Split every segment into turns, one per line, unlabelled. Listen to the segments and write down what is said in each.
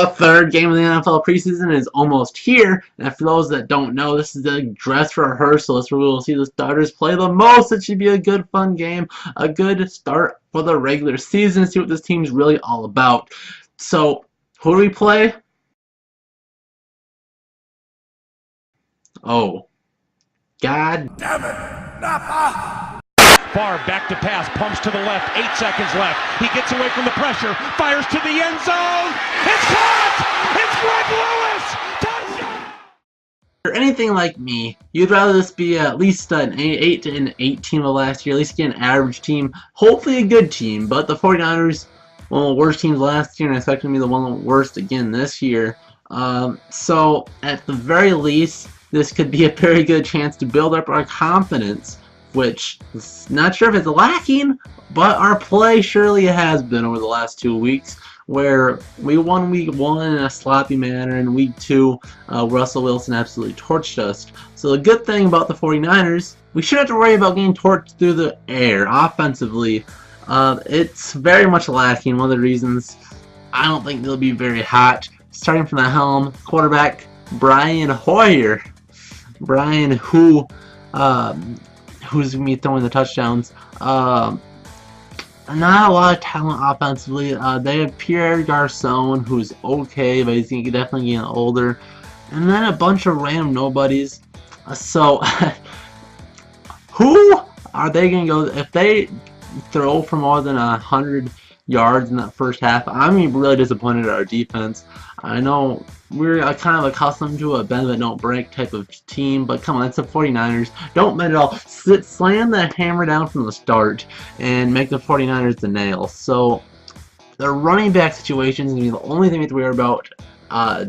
The third game of the NFL preseason is almost here, and for those that don't know, this is the dress rehearsal. This is where we will see the starters play the most. It should be a good, fun game, a good start for the regular season, see what this team's really all about. So, who do we play? Oh, God
damn it, Napa!
Favre back to pass, pumps to the left, 8 seconds left. He gets away from the pressure, fires to the end zone. It's caught! It's Greg Lewis! Touchdown!
If you're anything like me, you'd rather this be at least an 8-8 team of last year, at least get an average team, hopefully a good team, but the 49ers, one of the worst teams last year, and I expect them to be the one of the worst again this year. So, at the very least, this could be a very good chance to build up our confidence, which is not sure if it's lacking, but our play surely has been over the last 2 weeks, where we won week 1 in a sloppy manner, and week 2 Russell Wilson absolutely torched us. So the good thing about the 49ers, we shouldn't have to worry about getting torched through the air. Offensively, it's very much lacking. One of the reasons I don't think they'll be very hot. Starting from the helm, quarterback Brian Hoyer. Brian, who's going to be throwing the touchdowns. Not a lot of talent offensively. They have Pierre Garcon, who's okay, but he's definitely getting older. And then a bunch of random nobodies. So, who are they going to go? If they throw for more than 100 yards in that first half, I'm going to be really disappointed at our defense. I know we're kind of accustomed to a bend but don't break type of team, but come on, it's the 49ers. Don't bend at all. Slam that hammer down from the start and make the 49ers the nail. So the running back situation is going to be the only thing we have to worry about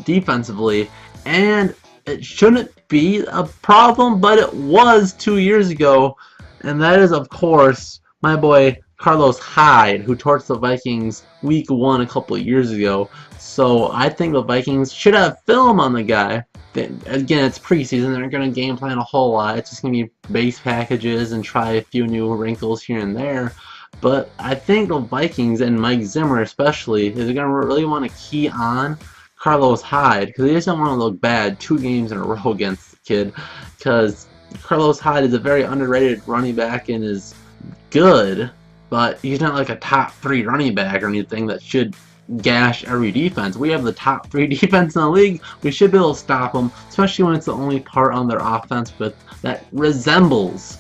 defensively, and it shouldn't be a problem, but it was 2 years ago, and that is, of course, my boy Carlos Hyde, who torched the Vikings week 1 a couple of years ago. So I think the Vikings should have film on the guy. Again, it's preseason. They're going to game plan a whole lot. It's just going to be base packages and try a few new wrinkles here and there. But I think the Vikings, and Mike Zimmer especially, is going to really want to key on Carlos Hyde, because they just don't want to look bad 2 games in a row against the kid. Because Carlos Hyde is a very underrated running back and is good, but he's not like a top 3 running back or anything that should gash every defense. We have the top 3 defense in the league. We should be able to stop them, especially when it's the only part on their offense that resembles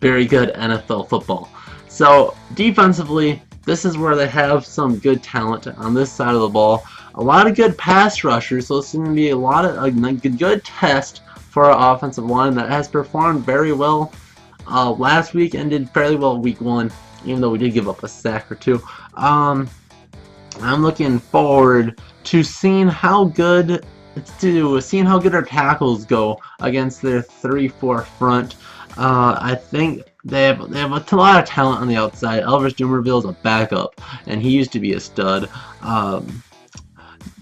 very good NFL football. So defensively, this is where they have some good talent on this side of the ball. A lot of good pass rushers, so it's going to be a lot of a good test for our offensive line that has performed very well last week and did fairly well week 1, even though we did give up a sack or 2. I'm looking forward to seeing how good our tackles go against their 3-4 front. I think they have a lot of talent on the outside. Elvis Dumerville is a backup, and he used to be a stud.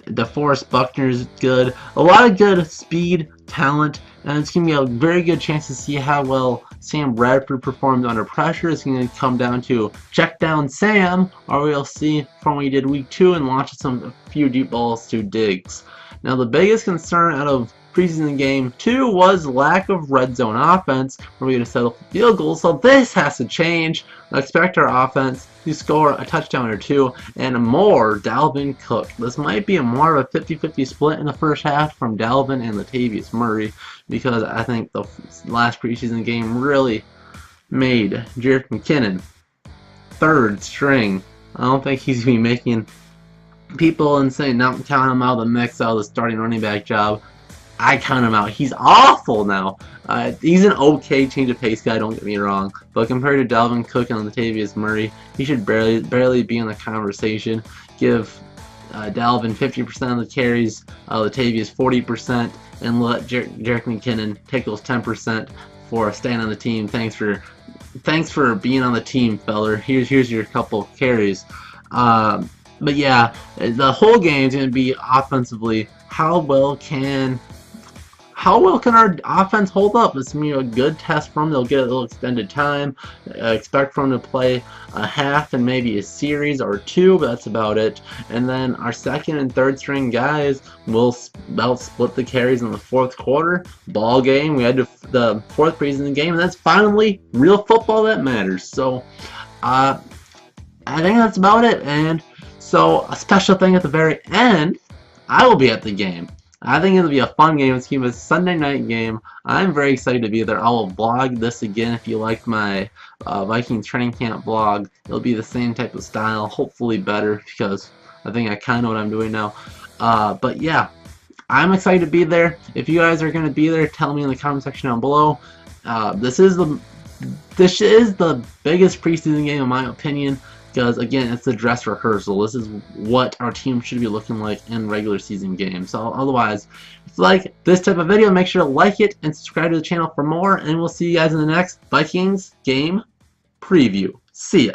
DeForest Buckner is good. A lot of good speed, talent, and it's going to be a very good chance to see how well Sam Bradford performed under pressure. It's going to come down to check down Sam, or we'll see from what he did week 2 and launch a few deep balls to Diggs. Now, the biggest concern out of preseason game 2 was lack of red zone offense, where we're going to settle for field goals. So this has to change. I expect our offense to score a touchdown or 2 and more Dalvin Cook. This might be more of a 50-50 split in the first half from Dalvin and Latavius Murray, because I think the last preseason game really made Jerick McKinnon 3rd string. I don't think he's going to be making people and saying not count him out of the mix out of the starting running back job. I count him out. He's awful now. He's an okay change of pace guy, don't get me wrong, but compared to Dalvin Cook and Latavius Murray, he should barely be in the conversation. Give Dalvin 50% of the carries, Latavius 40%, and let Jerick McKinnon take those 10% for staying on the team. Thanks for being on the team, feller. Here's your couple carries. But yeah, the whole game is going to be offensively. How how well can our offense hold up? It's going to be a good test for them. They'll get a little extended time. Expect for them to play a half and maybe a series or two, but that's about it. And then our second and third string guys will about split the carries in the fourth quarter. Ball game. We had the fourth preseason game, and that's finally real football that matters. So, I think that's about it. And so, a special thing at the very end, I will be at the game. I think it'll be a fun game. It's going to be a Sunday night game. I'm very excited to be there. I will vlog this again if you like my Vikings training camp vlog. It'll be the same type of style, hopefully better, because I think I kind of know what I'm doing now. But yeah, I'm excited to be there. If you guys are going to be there, tell me in the comment section down below. This is the biggest preseason game in my opinion. Because, again, it's the dress rehearsal. This is what our team should be looking like in regular season games. So, otherwise, if you like this type of video, make sure to like it and subscribe to the channel for more. And we'll see you guys in the next Vikings game preview. See ya.